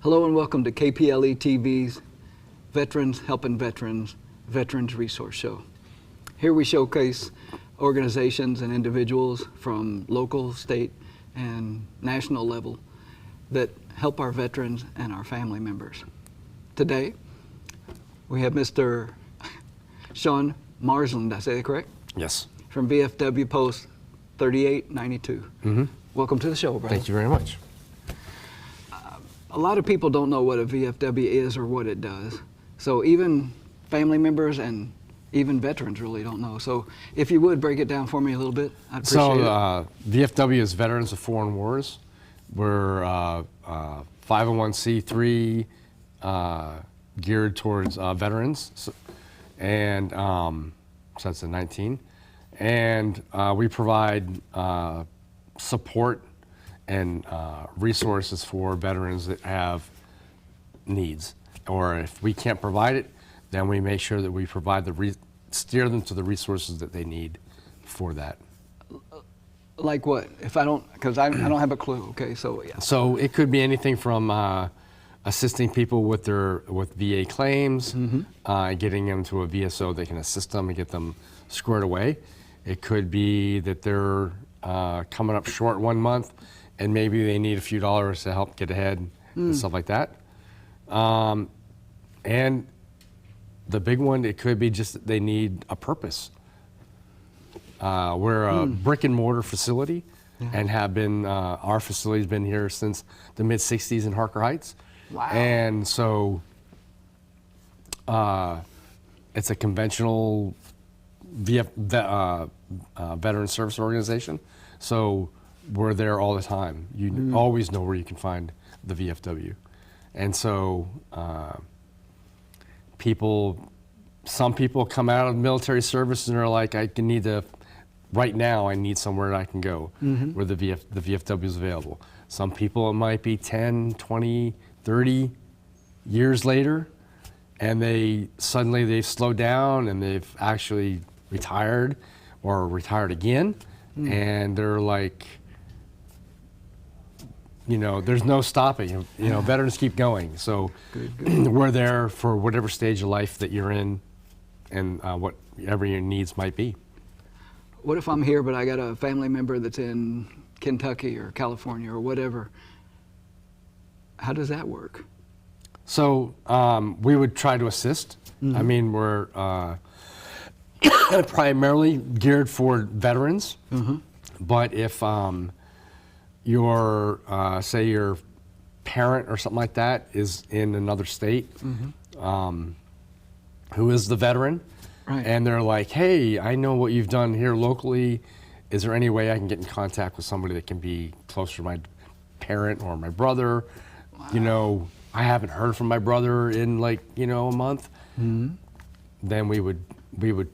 Hello and welcome to KPLE-TV's Veterans Helping Veterans Veterans Resource Show. Here we showcase organizations and individuals from local, state, and national level that help our veterans and our family members. Today, we have Mr. Shawn Marsland, did I say that correct? Yes. From VFW Post 3892. Mm-hmm. Welcome to the show, brother. Thank you very much. A lot of people don't know what a VFW is or what it does. So even family members and even veterans really don't know. So if you would break it down for me a little bit, I'd appreciate it. VFW is Veterans of Foreign Wars. We're 501c3 geared towards veterans, and so that's a 19. And we provide support and resources for veterans that have needs. Or if we can't provide it, then we make sure that we provide steer them to the resources that they need for that. Like what? If I don't, because I don't have a clue. Okay, so yeah. So it could be anything from assisting people with VA claims, getting them to a VSO that can assist them and get them squared away. It could be that they're coming up short 1 month and maybe they need a few dollars to help get ahead and stuff like that. And the big one, it could be just that they need a purpose. We're a brick and mortar facility and have been, our facility's been here since the mid 60s in Harker Heights. Wow. And so it's a conventional veteran service organization. So we're there all the time. You always know where you can find the VFW. And so some people come out of military service and they're like, right now I need somewhere I can go where the VFW is available. Some people, it might be 10, 20, 30 years later, and they've slowed down and they've actually retired or retired again. And they're like, there's no stopping. Veterans keep going. So good. We're there for whatever stage of life that you're in and whatever your needs might be. What if I'm here, but I got a family member that's in Kentucky or California or whatever? How does that work? So we would try to assist. I mean, we're primarily geared for veterans, but if say your parent or something like that is in another state, who is the veteran, right, and they're like, hey, I know what you've done here locally. Is there any way I can get in contact with somebody that can be closer to my parent or my brother? Wow. I haven't heard from my brother in a month. Then we would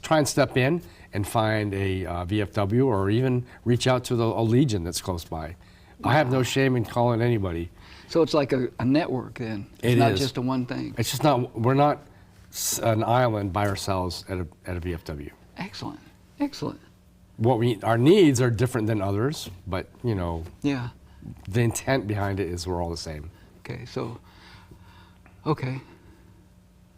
try and step in and find a VFW or even reach out to a Legion that's close by. Wow. I have no shame in calling anybody. So it's like a network then? It's not just a one thing? It's just not, we're not an island by ourselves at a VFW. Excellent, excellent. Our needs are different than others, but yeah, the intent behind it is we're all the same. Okay, so, okay.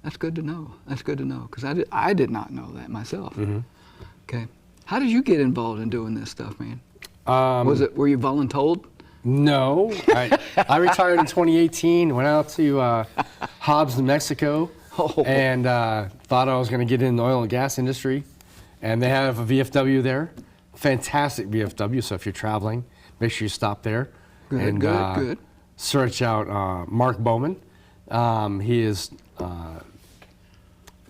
That's good to know. That's good to know, because I did not know that myself. Okay. How did you get involved in doing this stuff, man? Were you voluntold? No. I retired in 2018, went out to Hobbs, New Mexico, and thought I was going to get in the oil and gas industry. And they have a VFW there, fantastic VFW, so if you're traveling, make sure you stop there. Good, good. Search out Mark Bowman. He is...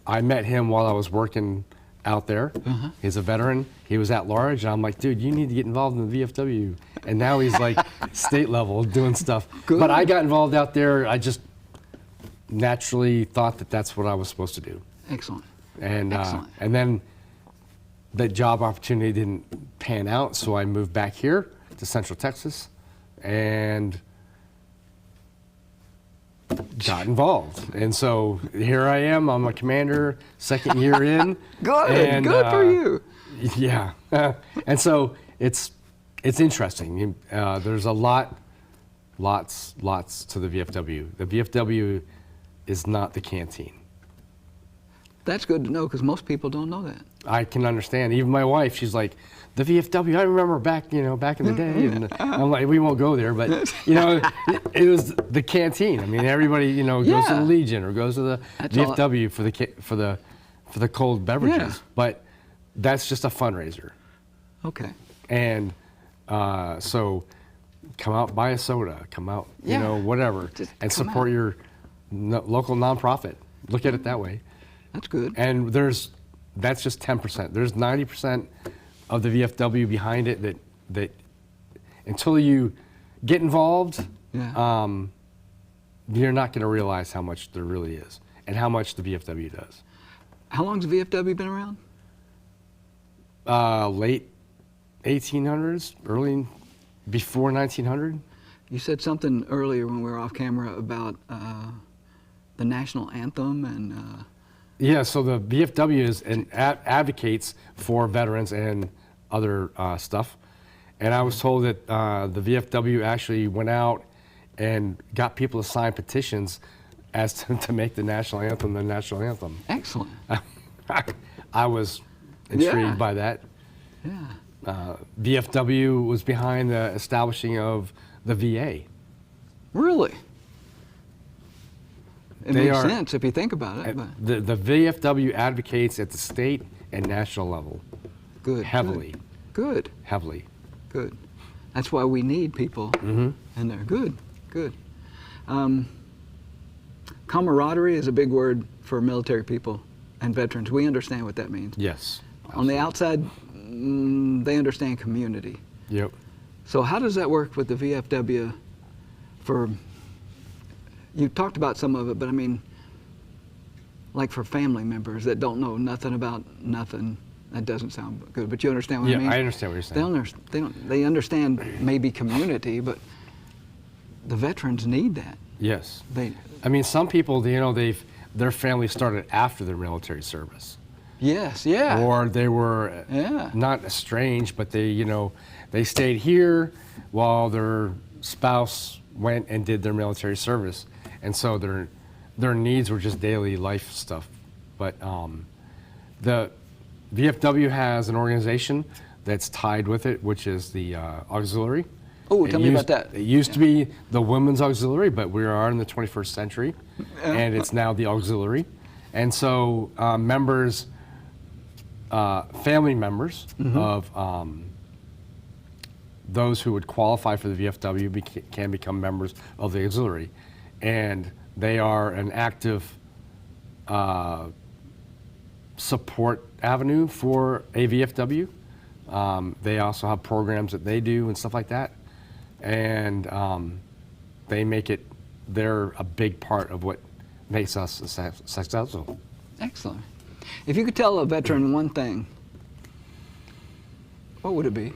I met him while I was working out there. He's a veteran. He was at large. And I'm like, dude, you need to get involved in the VFW. And now he's like state level doing stuff. Good. But I got involved out there. I just naturally thought that that's what I was supposed to do. Excellent. And excellent. And then that job opportunity didn't pan out, so I moved back here to Central Texas and got involved. And so here I am, I'm a commander, second year in. Good for you. Yeah. And so it's interesting. There's a lot lots to the VFW. The VFW is not the canteen. That's good to know because most people don't know that. I can understand. Even my wife, she's like, the VFW. I remember back in the day, and I'm like, we won't go there, but it was the canteen. I mean, everybody goes to the Legion or goes to the VFW for the cold beverages, Yeah. but that's just a fundraiser. Okay. And so, come out, buy a soda, come out, whatever, Just and come support out. your local nonprofit. Look at it that way. That's good. And that's just 10%. There's 90% of the VFW behind it that until you get involved, Yeah. you're not going to realize how much there really is and how much the VFW does. How long's the VFW been around? Late 1800s, early before 1900. You said something earlier when we were off camera about the national anthem and. Yeah, so the VFW is advocates for veterans and other stuff. And I was told that the VFW actually went out and got people to sign petitions as to make the national anthem the national anthem. Excellent. I was intrigued Yeah. by that. Yeah. VFW was behind the establishing of the VA. Really? It They makes are- sense if you think about it. But The VFW advocates at the state and national level good. heavily, Good. heavily. Good. That's why we need people in there. Good. Good. Camaraderie is a big word for military people and veterans. We understand what that means. Yes. On the outside, they understand community. Yep. So how does that work with the VFW for, you talked about some of it, but I mean, like for family members that don't know nothing about nothing, that doesn't sound good, but you understand what I mean? Yeah, I understand what you're saying. They understand maybe community, but the veterans need that. Yes. They, I mean, some people, their family started after their military service. yes, yeah. Or they were Yeah. not estranged, but they stayed here while their spouse went and did their military service. And so their needs were just daily life stuff. But the VFW has an organization that's tied with it, which is the auxiliary. Oh, tell me about that. It used to be the women's auxiliary, but we are in the 21st century, and it's now the auxiliary. And so members, family members of those who would qualify for the VFW can become members of the auxiliary. And they are an active support avenue for a VFW. They also have programs that they do and stuff like that. And they make it, they're a big part of what makes us successful. Excellent. If you could tell a veteran one thing, what would it be?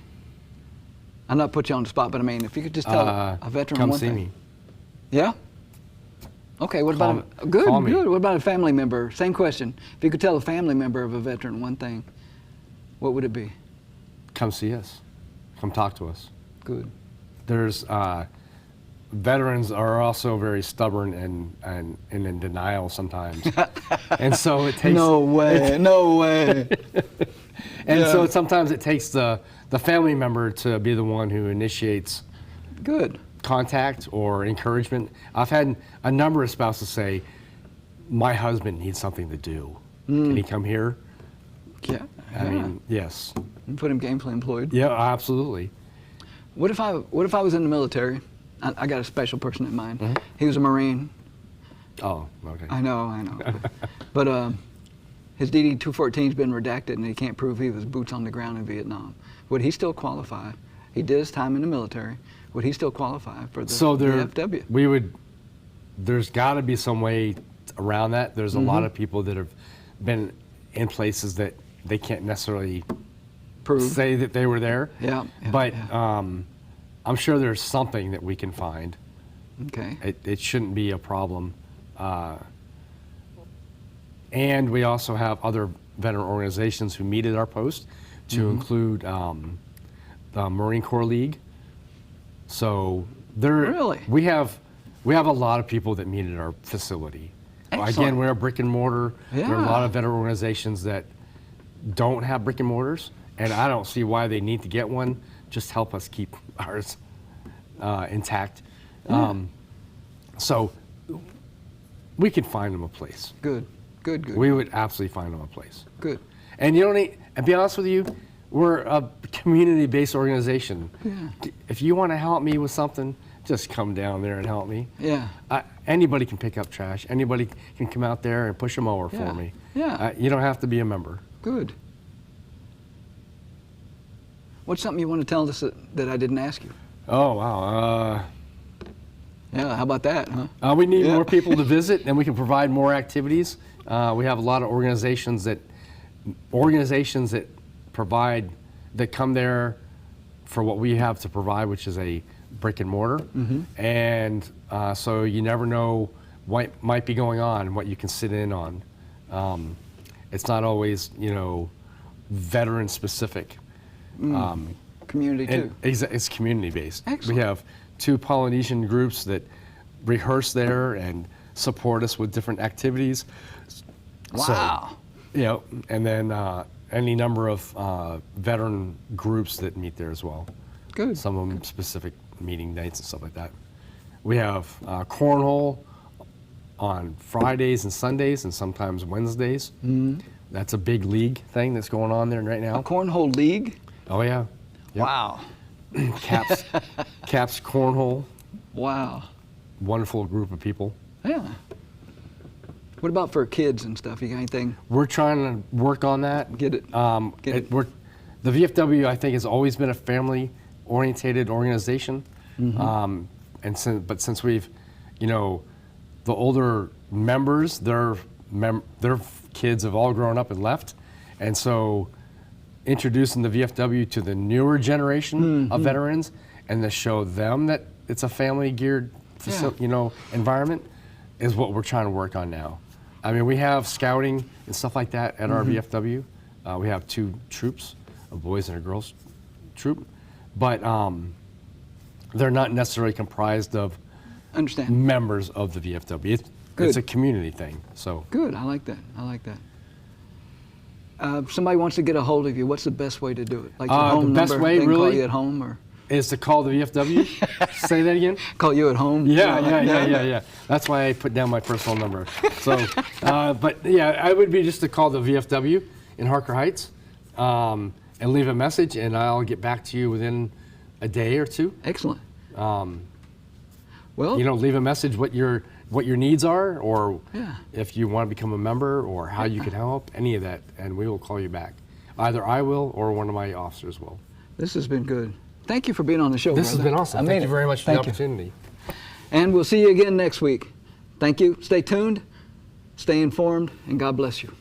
I'm not put you on the spot, but I mean, if you could just tell a veteran come one see thing. me. Yeah? Okay, what about good, call me. good. What about a family member? Same question. If you could tell a family member of a veteran one thing, what would it be? Come see us. Come talk to us. Good. There's veterans are also very stubborn and in denial sometimes, and so it takes No way, no way. and so sometimes it takes the family member to be the one who initiates Good. contact or encouragement. I've had a number of spouses say, "My husband needs something to do. Can he come here?" Yeah. I mean, yes, You put him gainfully employed. yeah, absolutely. What if I was in the military? I got a special person in mind. He was a Marine. Oh, okay. I know. But his DD-214's been redacted, and he can't prove he was boots on the ground in Vietnam. Would he still qualify? He did his time in the military. Would he still qualify for the VFW? There's got to be some way around that. There's a lot of people that have been in places that they can't necessarily Prove. say that they were there. Yeah, But yeah. I'm sure there's something that we can find. Okay. It shouldn't be a problem. And we also have other veteran organizations who meet at our post, to include the Marine Corps League. So Really? We have a lot of people that meet at our facility. Excellent. Again, we're a brick and mortar. There are a lot Yeah. of veteran organizations that don't have brick and mortars, and I don't see why they need to get one. Just help us keep ours intact. So we could find them a place. Good. We would absolutely find them a place. Good. And you don't need, and be honest with you, we're a community-based organization. Yeah. If you want to help me with something, just come down there and help me. Yeah. Anybody can pick up trash. Anybody can come out there and push a mower Yeah. for me. Yeah. You don't have to be a member. Good. What's something you want to tell us that I didn't ask you? Oh, wow. Yeah, how about that, huh? We need Yeah. more people to visit, and we can provide more activities. We have a lot of organizations that provide, that come there for what we have to provide, which is a brick and mortar. And so you never know what might be going on, what you can sit in on. It's not always, veteran specific. Community too. It's community based. Excellent. We have 2 Polynesian groups that rehearse there and support us with different activities. Wow. So, and then any number of veteran groups that meet there as well. Good. Some of them specific meeting nights and stuff like that. We have cornhole on Fridays and Sundays and sometimes Wednesdays. That's a big league thing that's going on there right now. A cornhole league? Oh yeah. Yep. Wow. Caps cornhole. Wow. Wonderful group of people. Yeah. What about for kids and stuff? You got anything? We're trying to work on that. Get it. Get it. The VFW, I think, has always been a family-orientated organization. But since we've, the older members, their kids have all grown up and left, and so introducing the VFW to the newer generation of veterans and to show them that it's a family-geared, environment is what we're trying to work on now. I mean, we have scouting and stuff like that at our VFW. We have 2 troops, a boys and a girls troop, but they're not necessarily comprised of Understand. members of the VFW. It's a community thing. So Good. I like that. If somebody wants to get a hold of you, what's the best way to do it? Like your home the best number, way, they can call really, you at home, or is to call the VFW. Say that again. call you at home? Yeah. That's why I put down my personal number. So, but yeah, I would be just to call the VFW in Harker Heights and leave a message, and I'll get back to you within a day or 2. Excellent. Well, Leave a message what your needs are, or Yeah. if you want to become a member, or how you can help, any of that, and we will call you back. Either I will or one of my officers will. this has been good. Thank you for being on the show. This has brother. been awesome. I Thank made you it. very much for the Thank you. opportunity. And we'll see you again next week. Thank you. Stay tuned, stay informed, and God bless you.